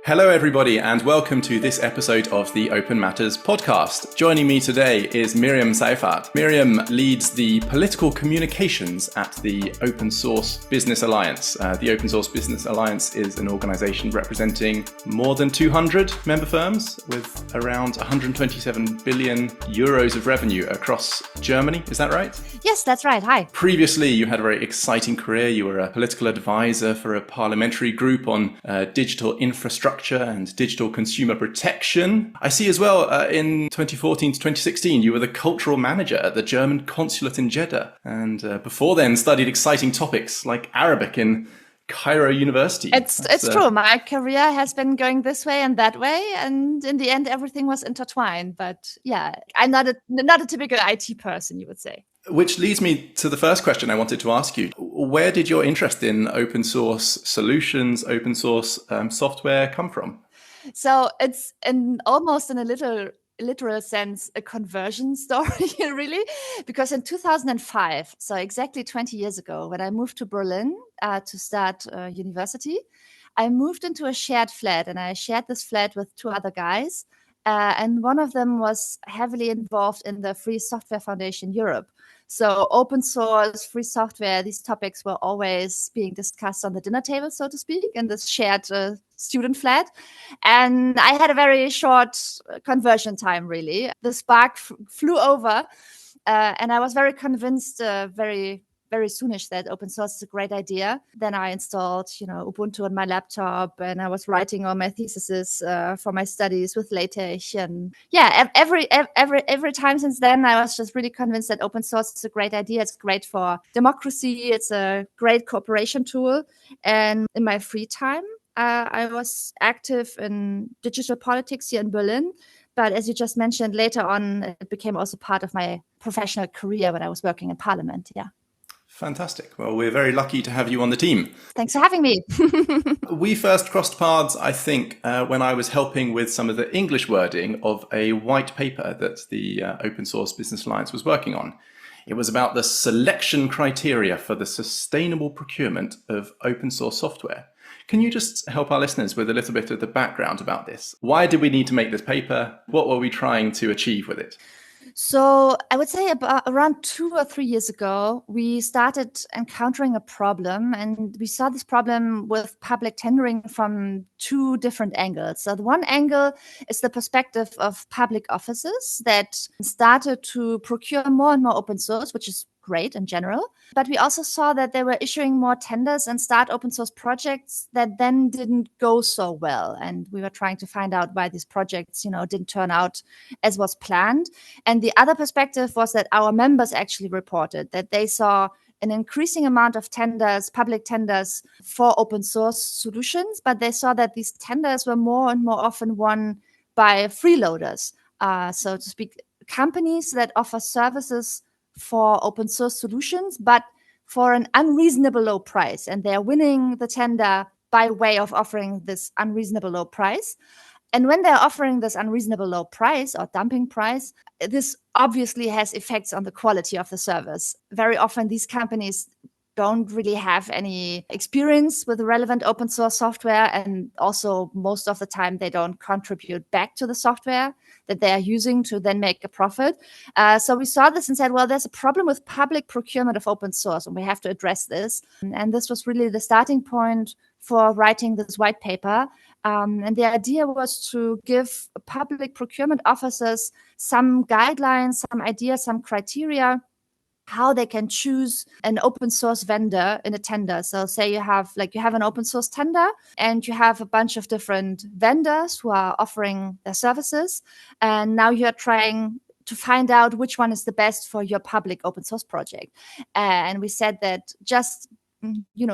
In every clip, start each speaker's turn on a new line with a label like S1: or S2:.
S1: Hello, everybody, and welcome to this episode of the Open Matters podcast. Joining me today is Miriam Seyffarth. Miriam leads the political communications at the Open Source Business Alliance. The Open Source Business Alliance is an organization representing more than 200 member firms with around 127 billion euros of revenue across Germany. Is that right?
S2: Yes, that's right. Hi.
S1: Previously, you had a very exciting career. You were a political advisor for a parliamentary group on digital infrastructure and digital consumer protection. I see as well in 2014 to 2016, you were the cultural manager at the German consulate in Jeddah. And before then studied exciting topics like Arabic in Cairo University.
S2: It's true. My career has been going this way and that way. And in the end, everything was intertwined. But yeah, I'm not a typical IT person, you would say.
S1: Which leads me to the first question I wanted to ask you. Where did your interest in open source solutions, open source software come from?
S2: So it's almost in a literal sense, a conversion story, really, because in 2005, so exactly 20 years ago, when I moved to Berlin to start university, I moved into a shared flat, and I shared this flat with two other guys. And one of them was heavily involved in the Free Software Foundation Europe. So open source, free software, these topics were always being discussed on the dinner table, so to speak, in this shared student flat. And I had a very short conversion time, really. The spark flew over, and I was very convinced very soonish that open source is a great idea. Then I installed, Ubuntu on my laptop, and I was writing all my theses for my studies with LaTeX. And yeah, every time since then, I was just really convinced that open source is a great idea. It's great for democracy. It's a great cooperation tool. And in my free time, I was active in digital politics here in Berlin. But as you just mentioned, later on, it became also part of my professional career when I was working in Parliament. Yeah.
S1: Fantastic. Well, we're very lucky to have you on the team.
S2: Thanks for having me.
S1: We first crossed paths, I think, when I was helping with some of the English wording of a white paper that the Open Source Business Alliance was working on. It was about the selection criteria for the sustainable procurement of open source software. Can you just help our listeners with a little bit of the background about this? Why did we need to make this paper? What were we trying to achieve with it?
S2: So I would say around 2 or 3 years ago, we started encountering a problem, and we saw this problem with public tendering from two different angles. So the one angle is the perspective of public offices that started to procure more and more open source, which is great in general. But we also saw that they were issuing more tenders and start open source projects that then didn't go so well. And we were trying to find out why these projects, didn't turn out as was planned. And the other perspective was that our members actually reported that they saw an increasing amount of tenders, public tenders for open source solutions, but they saw that these tenders were more and more often won by freeloaders, so to speak, companies that offer services for open source solutions, but for an unreasonable low price. And they're winning the tender by way of offering this unreasonable low price. And when they're offering this unreasonable low price or dumping price, this obviously has effects on the quality of the service. Very often these companies don't really have any experience with relevant open source software. And also most of the time they don't contribute back to the software that they are using to then make a profit. So we saw this and said, well, there's a problem with public procurement of open source and we have to address this. And this was really the starting point for writing this white paper. And the idea was to give public procurement officers some guidelines, some ideas, some criteria how they can choose an open source vendor in a tender. So say you have an open source tender and you have a bunch of different vendors who are offering their services. And now you're trying to find out which one is the best for your public open source project. And we said that just,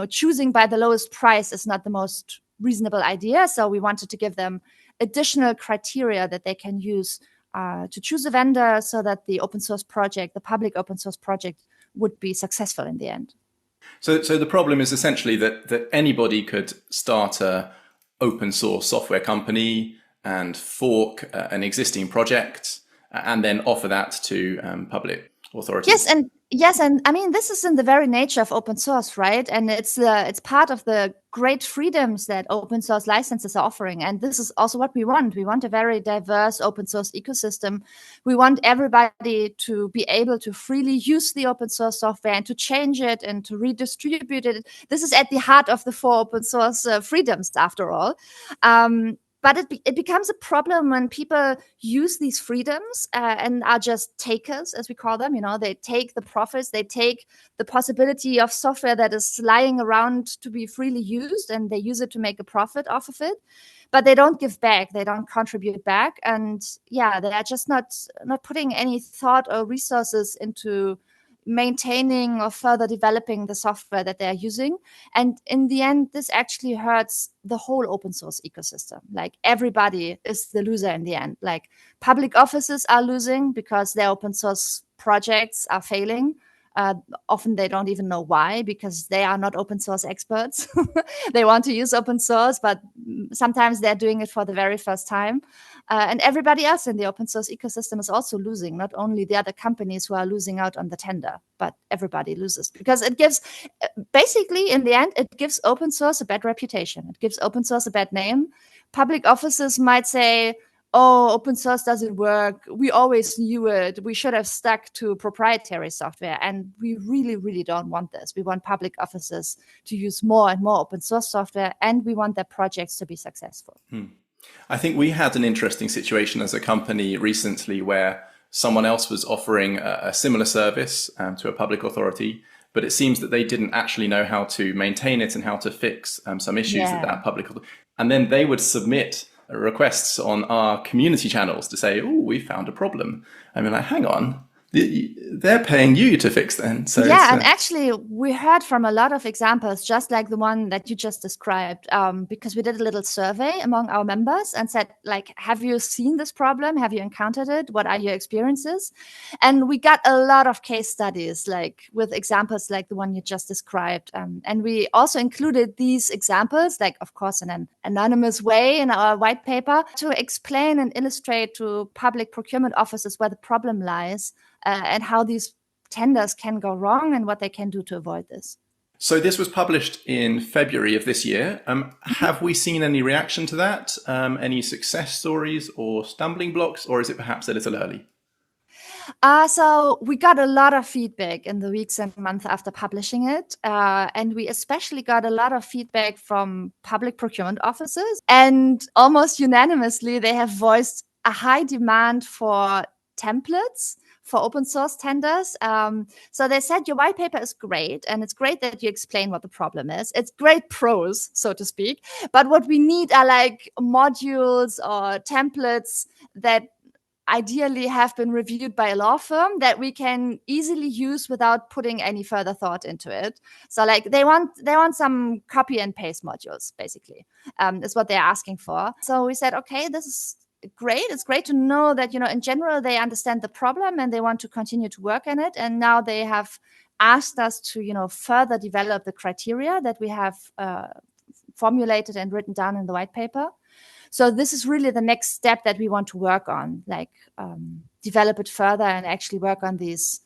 S2: choosing by the lowest price is not the most reasonable idea. So we wanted to give them additional criteria that they can use to choose a vendor so that the open source project, the public open source project, would be successful in the end.
S1: So the problem is essentially that anybody could start a open source software company and fork an existing project and then offer that to public authorities.
S2: Yes, and Yes, and I mean this is in the very nature of open source, right? And it's part of the great freedoms that open source licenses are offering. And this is also what we want. We want a very diverse open source ecosystem. We want everybody to be able to freely use the open source software and to change it and to redistribute it. This is at the heart of the four open source freedoms, after all. But it becomes a problem when people use these freedoms and are just takers, as we call them. You know, they take the profits, they take the possibility of software that is lying around to be freely used, and they use it to make a profit off of it. But they don't give back, they don't contribute back, and yeah, they are just not putting any thought or resources into maintaining or further developing the software that they're using. And in the end, this actually hurts the whole open source ecosystem. Like everybody is the loser in the end. Like public offices are losing because their open source projects are failing. Often they don't even know why, because they are not open source experts. They want to use open source, but sometimes they're doing it for the very first time. And everybody else in the open source ecosystem is also losing, not only the other companies who are losing out on the tender, but everybody loses, because it gives, basically, in the end, it gives open source a bad reputation. It gives open source a bad name. Public offices might say, oh, open source doesn't work. We always knew it. We should have stuck to proprietary software. And we really, really don't want this. We want public offices to use more and more open source software, and we want their projects to be successful.
S1: I think we had an interesting situation as a company recently where someone else was offering a similar service to a public authority, but it seems that they didn't actually know how to maintain it and how to fix some issues that public, and then they would submit requests on our community channels to say, oh, we found a problem. I mean, like, hang on, they're paying you to fix them. So
S2: yeah, and actually we heard from a lot of examples, just like the one that you just described, because we did a little survey among our members and said, like, have you seen this problem? Have you encountered it? What are your experiences? And we got a lot of case studies, like with examples like the one you just described. And we also included these examples, like, of course, in an anonymous way in our white paper, to explain and illustrate to public procurement officers where the problem lies. And how these tenders can go wrong and what they can do to avoid this.
S1: So this was published in February of this year. Have we seen any reaction to that? Any success stories or stumbling blocks, or is it perhaps a little early?
S2: So we got a lot of feedback in the weeks and months after publishing it. And we especially got a lot of feedback from public procurement officers. And almost unanimously, they have voiced a high demand for templates for open source tenders. So they said, your white paper is great, and it's great that you explain what the problem is. It's great prose, so to speak. But what we need are like modules or templates that ideally have been reviewed by a law firm that we can easily use without putting any further thought into it. So like they want some copy and paste modules, basically, is what they're asking for. So we said, okay, this is great. It's great to know that, in general, they understand the problem and they want to continue to work on it. And now they have asked us to, further develop the criteria that we have formulated and written down in the white paper. So this is really the next step that we want to work on, like develop it further and actually work on these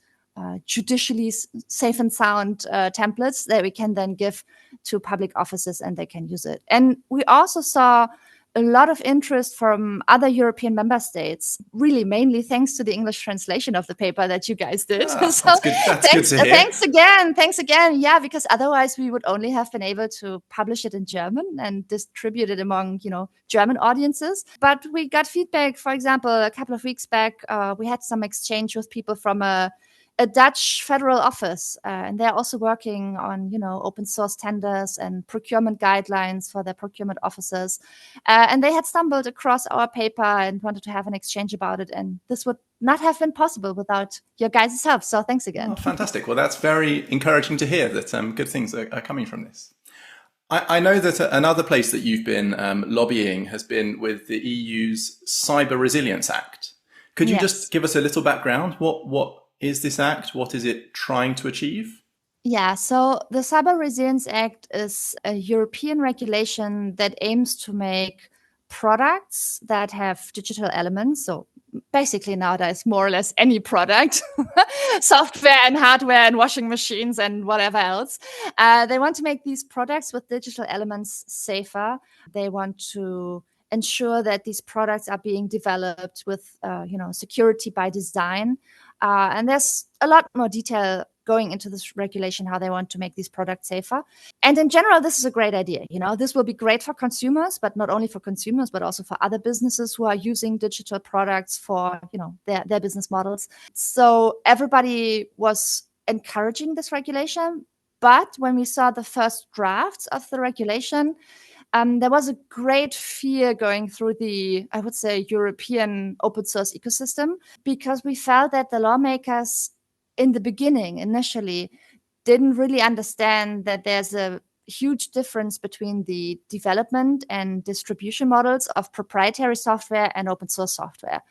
S2: judicially safe and sound templates that we can then give to public offices and they can use it. And we also saw a lot of interest from other European member states, really mainly thanks to the English translation of the paper that you guys did.
S1: So that's good. That's good to hear.
S2: Thanks again. Yeah, because otherwise we would only have been able to publish it in German and distribute it among, German audiences. But we got feedback, for example, a couple of weeks back, we had some exchange with people from a Dutch federal office, and they're also working on, open source tenders and procurement guidelines for their procurement officers. And they had stumbled across our paper and wanted to have an exchange about it. And this would not have been possible without your guys' help. So thanks again.
S1: Oh, fantastic. Well, that's very encouraging to hear that good things are coming from this. I know that another place that you've been lobbying has been with the EU's Cyber Resilience Act. Could you just give us a little background? What is this act? What is it trying to achieve?
S2: Yeah, so the Cyber Resilience Act is a European regulation that aims to make products that have digital elements. So basically nowadays, more or less any product, software and hardware and washing machines and whatever else. They want to make these products with digital elements safer. They want to ensure that these products are being developed with, security by design. And there's a lot more detail going into this regulation, how they want to make these products safer. And in general, this is a great idea. This will be great for consumers, but not only for consumers, but also for other businesses who are using digital products for, their business models. So everybody was encouraging this regulation. But when we saw the first drafts of the regulation, there was a great fear going through the, I would say, European open source ecosystem, because we felt that the lawmakers in the beginning, initially, didn't really understand that there's a huge difference between the development and distribution models of proprietary software and open source software.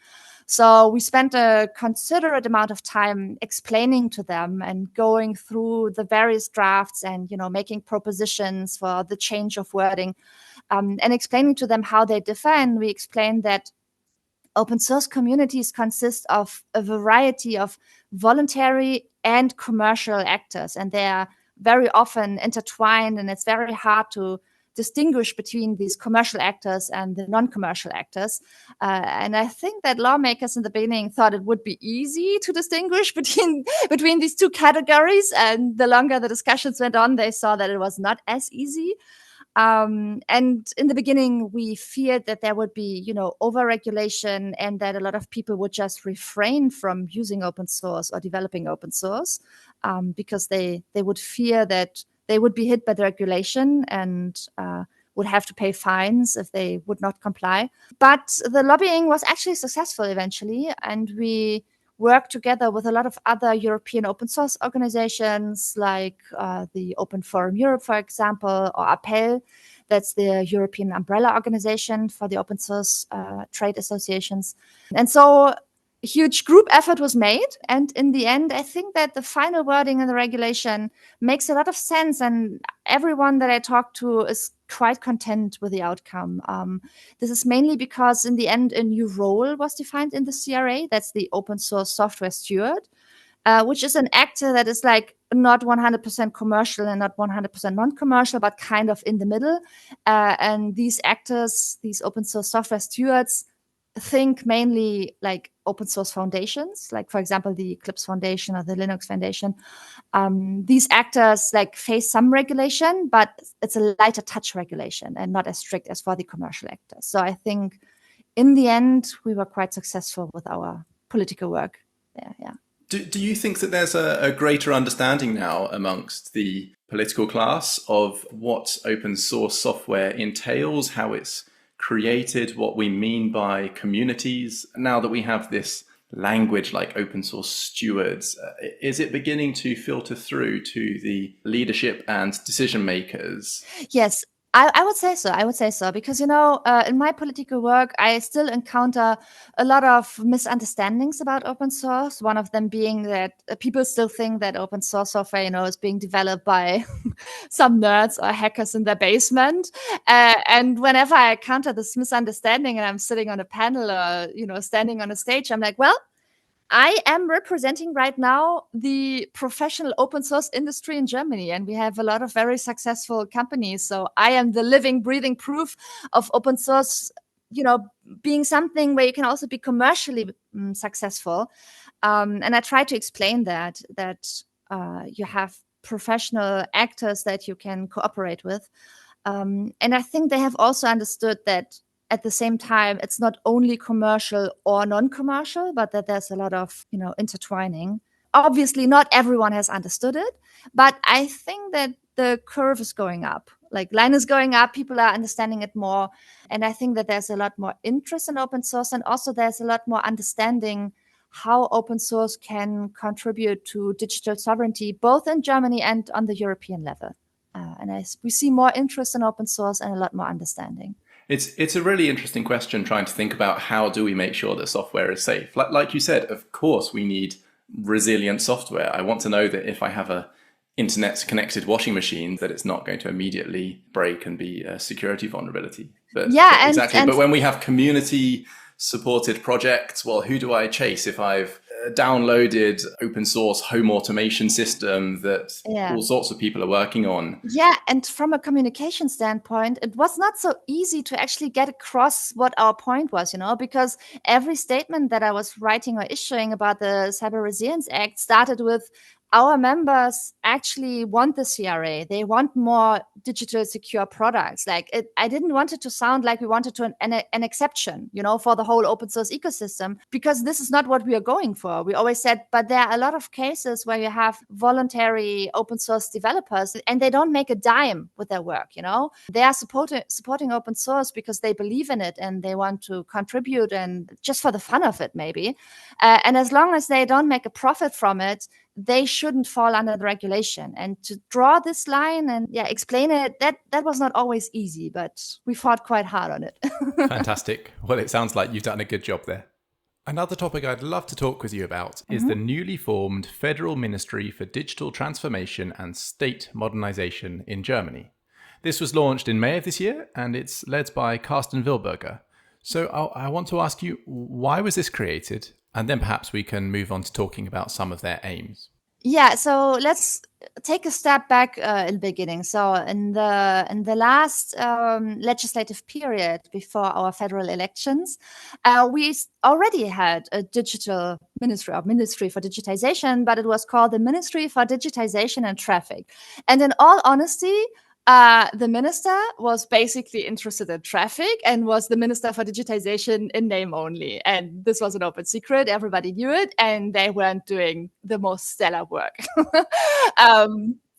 S2: So we spent a considerate amount of time explaining to them and going through the various drafts and, making propositions for the change of wording, and explaining to them how they differ. And we explained that open source communities consist of a variety of voluntary and commercial actors, and they are very often intertwined, and it's very hard to distinguish between these commercial actors and the non-commercial actors. And I think that lawmakers in the beginning thought it would be easy to distinguish between these two categories. And the longer the discussions went on, they saw that it was not as easy. And in the beginning, we feared that there would be, over-regulation, and that a lot of people would just refrain from using open source or developing open source, because they would fear that they would be hit by the regulation and would have to pay fines if they would not comply. But the lobbying was actually successful eventually, and we work together with a lot of other European open source organizations, like the Open Forum Europe, for example, or Appel. That's the European umbrella organization for the open source trade associations. And so a huge group effort was made. And in the end, I think that the final wording in the regulation makes a lot of sense. And everyone that I talked to is quite content with the outcome. This is mainly because in the end, a new role was defined in the CRA. That's the Open Source Software Steward, which is an actor that is like not 100% commercial and not 100% non-commercial, but kind of in the middle. And these actors, these open source software stewards, think mainly like open source foundations, like, for example, the Eclipse Foundation or the Linux Foundation. These actors like face some regulation, but it's a lighter touch regulation and not as strict as for the commercial actors. So I think in the end, we were quite successful with our political work there. Yeah.
S1: Do you think that there's a greater understanding now amongst the political class of what open source software entails, how it's created, what we mean by communities? Now that we have this language like open source stewards, is it beginning to filter through to the leadership and decision makers?
S2: Yes, I would say so. I would say so because, in my political work, I still encounter a lot of misunderstandings about open source. One of them being that people still think that open source software, is being developed by some nerds or hackers in their basement. And whenever I encounter this misunderstanding and I'm sitting on a panel or, standing on a stage, I'm like, well, I am representing right now the professional open source industry in Germany, and we have a lot of very successful companies. So I am the living, breathing proof of open source, being something where you can also be commercially successful. And I try to explain that you have professional actors that you can cooperate with. And I think they have also understood that at the same time, it's not only commercial or non-commercial, but that there's a lot of, intertwining. Obviously, not everyone has understood it, but I think that the curve is going up. Like, line is going up, people are understanding it more. And I think that there's a lot more interest in open source, and also there's a lot more understanding how open source can contribute to digital sovereignty, both in Germany and on the European level. We see more interest in open source and a lot more understanding.
S1: It's a really interesting question, trying to think about how do we make sure that software is safe. Like you said, of course, we need resilient software. I want to know that if I have a internet connected washing machine that it's not going to immediately break and be a security vulnerability. But exactly. But when we have community supported projects, well, who do I chase if I've downloaded open source home automation system that all sorts of people are working on?
S2: Yeah, and from a communication standpoint, it was not so easy to actually get across what our point was, because every statement that I was writing or issuing about the Cyber Resilience Act started with, our members actually want the CRA. They want more digital secure products. I didn't want it to sound like we wanted to an exception, for the whole open source ecosystem, because this is not what we are going for. We always said, but there are a lot of cases where you have voluntary open source developers and they don't make a dime with their work. They are supporting open source because they believe in it and they want to contribute, and just for the fun of it, maybe. And as long as they don't make a profit from it, they shouldn't fall under the regulation. And to draw this line and explain it, that was not always easy, but we fought quite hard on it.
S1: Fantastic. Well, it sounds like you've done a good job there. Another topic I'd love to talk with you about is the newly formed Federal Ministry for Digital Transformation and State Modernization in Germany. This was launched in May of this year, and it's led by Carsten Wilberger. So I want to ask you, why was this created? And then perhaps we can move on to talking about some of their aims.
S2: Yeah, so let's take a step back in the beginning. So in the last legislative period before our federal elections, we already had a digital ministry, or Ministry for Digitization, but it was called the Ministry for Digitization and Traffic. And in all honesty, the minister was basically interested in traffic and was the Minister for Digitization in name only. And this was an open secret. Everybody knew it, and they weren't doing the most stellar work.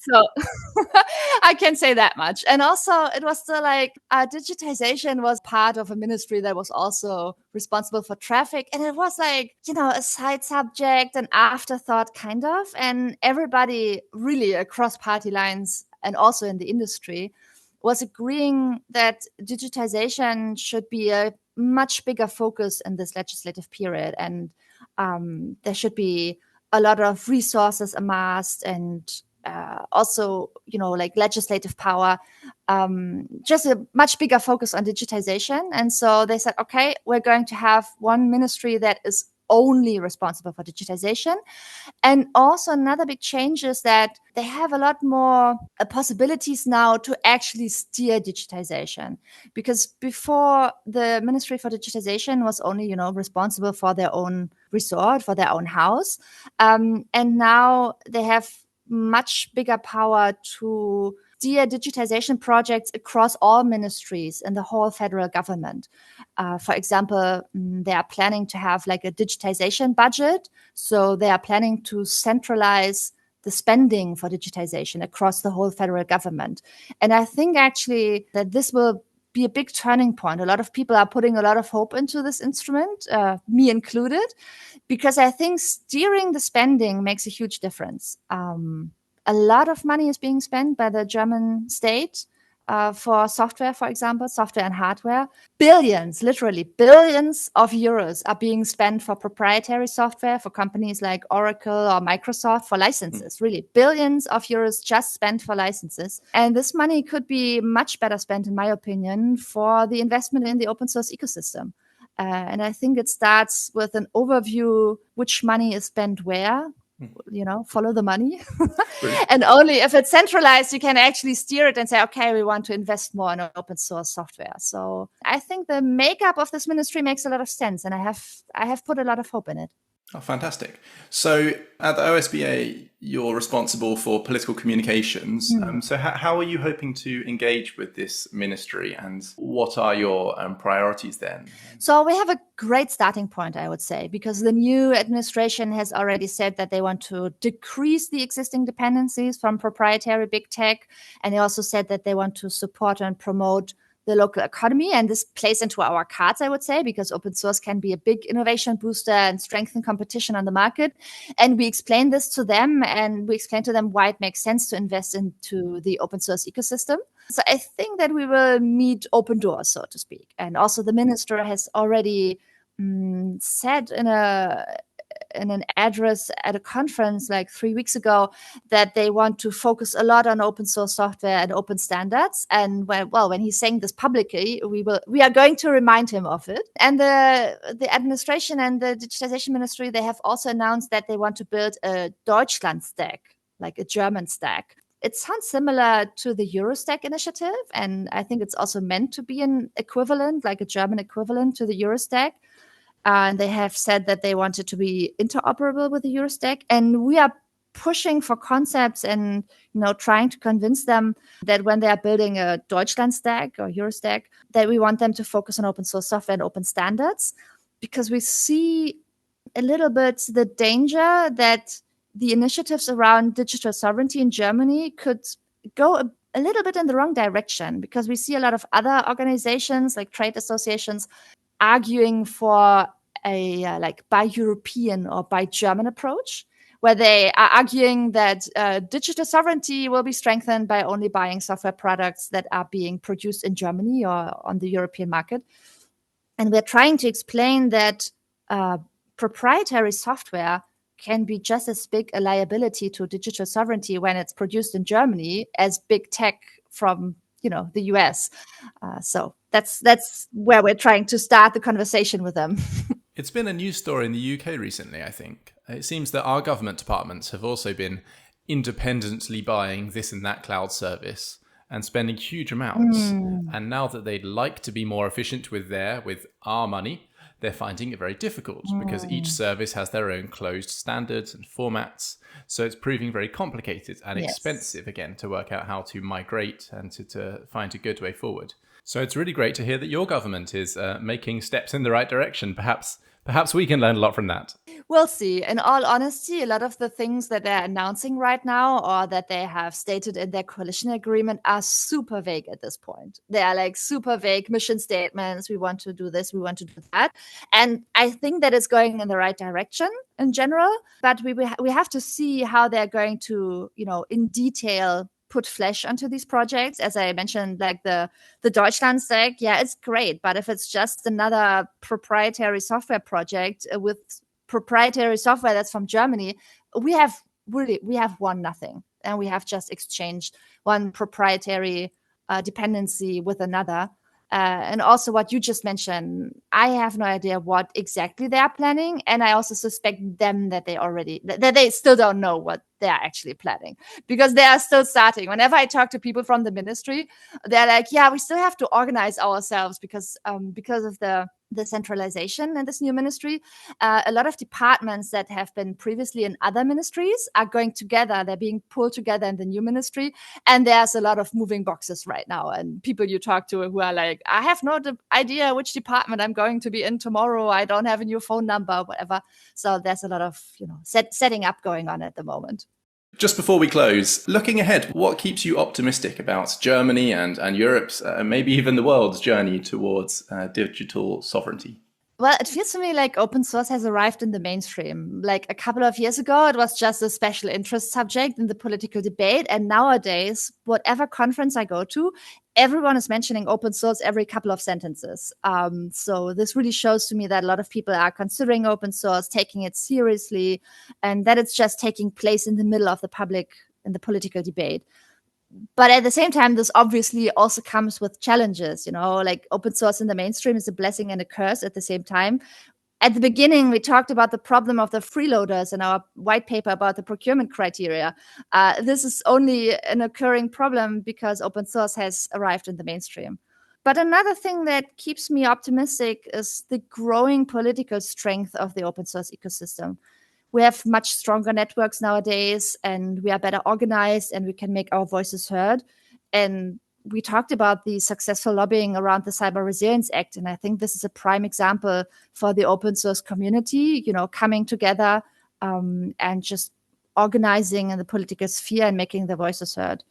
S2: So I can say that much. And also it was still digitization was part of a ministry that was also responsible for traffic. And it was a side subject, an afterthought kind of. And everybody really across party lines and also in the industry was agreeing that digitization should be a much bigger focus in this legislative period. And there should be a lot of resources amassed and also, legislative power, just a much bigger focus on digitization. And so they said, okay, we're going to have one ministry that is only responsible for digitization. And also another big change is that they have a lot more possibilities now to actually steer digitization. Because before, the Ministry for Digitization was only, responsible for their own resort, for their own house. And now they have much bigger power to steer digitization projects across all ministries in the whole federal government. For example, they are planning to have a digitization budget. So they are planning to centralize the spending for digitization across the whole federal government. And I think actually that this will be a big turning point. A lot of people are putting a lot of hope into this instrument, me included, because I think steering the spending makes a huge difference. A lot of money is being spent by the German state for software, for example, software and hardware. Billions, literally billions of euros are being spent for proprietary software for companies like Oracle or Microsoft for licenses. Really, billions of euros just spent for licenses. And this money could be much better spent, in my opinion, for the investment in the open source ecosystem. And I think it starts with an overview, which money is spent where. Follow the money. And only if it's centralized, you can actually steer it and say, okay, we want to invest more in open source software. So I think the makeup of this ministry makes a lot of sense, and I have put a lot of hope in it.
S1: Oh, fantastic. So at the OSBA, you're responsible for political communications. So how are you hoping to engage with this ministry, and what are your priorities then?
S2: So we have a great starting point, I would say, because the new administration has already said that they want to decrease the existing dependencies from proprietary big tech. And they also said that they want to support and promote the local economy. And this plays into our cards, I would say, because open source can be a big innovation booster and strengthen competition on the market. And we explain this to them, and we explain to them why it makes sense to invest into the open source ecosystem. So I think that we will meet open doors, so to speak. And also the minister has already said in an address at a conference like 3 weeks ago that they want to focus a lot on open source software and open standards. And when he's saying this publicly, we are going to remind him of it. And the administration and the digitization ministry, they have also announced that they want to build a Deutschland stack, like a German stack. It sounds similar to the Eurostack initiative, and I think it's also meant to be an equivalent, like a German equivalent to the Eurostack. And they have said that they want it to be interoperable with the Eurostack. And we are pushing for concepts and trying to convince them that when they are building a Deutschland stack or Eurostack, that we want them to focus on open source software and open standards, because we see a little bit the danger that the initiatives around digital sovereignty in Germany could go a little bit in the wrong direction, because we see a lot of other organizations like trade associations arguing for a like buy European or buy German approach, where they are arguing that digital sovereignty will be strengthened by only buying software products that are being produced in Germany or on the European market. And we're trying to explain that proprietary software can be just as big a liability to digital sovereignty when it's produced in Germany as big tech from the US. So that's where we're trying to start the conversation with them.
S1: It's been a news story in the UK recently, I think. It seems that our government departments have also been independently buying this and that cloud service and spending huge amounts. And now that they'd like to be more efficient with our money, they're finding it very difficult because each service has their own closed standards and formats. So it's proving very complicated and expensive, again, to work out how to migrate and to find a good way forward. So it's really great to hear that your government is making steps in the right direction. Perhaps we can learn a lot from that.
S2: We'll see. In all honesty, a lot of the things that they're announcing right now or that they have stated in their coalition agreement are super vague at this point. They are like super vague mission statements. We want to do this, we want to do that. And I think that it's going in the right direction in general, but we have to see how they're going to, in detail put flesh onto these projects. As I mentioned, like the Deutschland stack, it's great. But if it's just another proprietary software project with proprietary software that's from Germany, we have won nothing. And we have just exchanged one proprietary dependency with another. And also what you just mentioned, I have no idea what exactly they are planning. And I also suspect them that they still don't know what they are actually planning, because they are still starting. Whenever I talk to people from the ministry, they're like, we still have to organize ourselves because of the centralization in this new ministry. A lot of departments that have been previously in other ministries are going together. They're being pulled together in the new ministry. And there's a lot of moving boxes right now. And people you talk to who are like, I have no idea which department I'm going to be in tomorrow. I don't have a new phone number, whatever. So there's a lot of setting up going on at the moment.
S1: Just before we close, looking ahead, what keeps you optimistic about Germany and Europe's, maybe even the world's journey towards digital sovereignty?
S2: Well, it feels to me like open source has arrived in the mainstream. Like a couple of years ago, it was just a special interest subject in the political debate. And nowadays, whatever conference I go to, everyone is mentioning open source every couple of sentences. So this really shows to me that a lot of people are considering open source, taking it seriously, and that it's just taking place in the middle of in the political debate. But at the same time, this obviously also comes with challenges, like open source in the mainstream is a blessing and a curse at the same time. At the beginning, we talked about the problem of the freeloaders in our white paper about the procurement criteria. This is only an occurring problem because open source has arrived in the mainstream. But another thing that keeps me optimistic is the growing political strength of the open source ecosystem. We have much stronger networks nowadays, and we are better organized, and we can make our voices heard. And we talked about the successful lobbying around the Cyber Resilience Act, and I think this is a prime example for the open source community, coming together and just organizing in the political sphere and making their voices heard.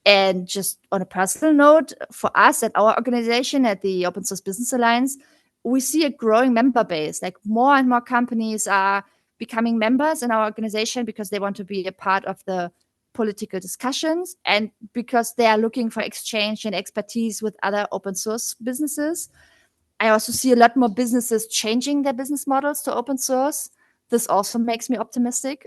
S2: And just on a personal note, for us at our organization, at the Open Source Business Alliance, we see a growing member base. Like more and more companies are becoming members in our organization because they want to be a part of the political discussions and because they are looking for exchange and expertise with other open source businesses. I also see a lot more businesses changing their business models to open source. this also makes me optimistic.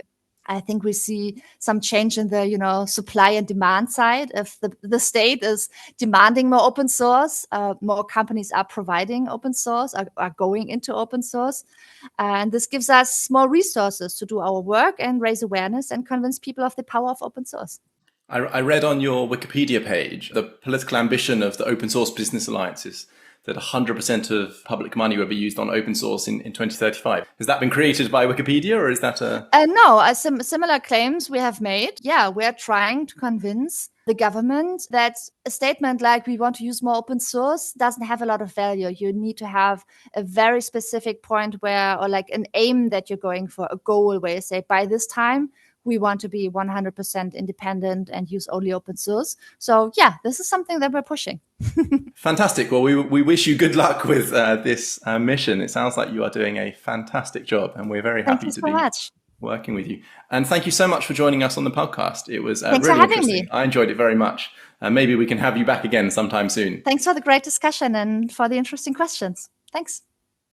S2: I think we see some change in the, supply and demand side. If the state is demanding more open source, more companies are providing open source, are going into open source. And this gives us more resources to do our work and raise awareness and convince people of the power of open source.
S1: I read on your Wikipedia page the political ambition of the Open Source Business Alliance is that 100% of public money will be used on open source in 2035. Has that been created by Wikipedia, or is that a...
S2: No, similar claims we have made. Yeah, we're trying to convince the government that a statement like we want to use more open source doesn't have a lot of value. You need to have a very specific point or like an aim that you're going for, a goal where you say, by this time, we want to be 100% independent and use only open source. So yeah, this is something that we're pushing.
S1: Fantastic. Well, we wish you good luck with this mission. It sounds like you are doing a fantastic job, and we're very happy to be working with you. And thank you so much for joining us on the podcast. It was
S2: Thanks
S1: really
S2: for having
S1: interesting.
S2: Me.
S1: I enjoyed it very much. Maybe we can have you back again sometime soon.
S2: Thanks for the great discussion and for the interesting questions. Thanks.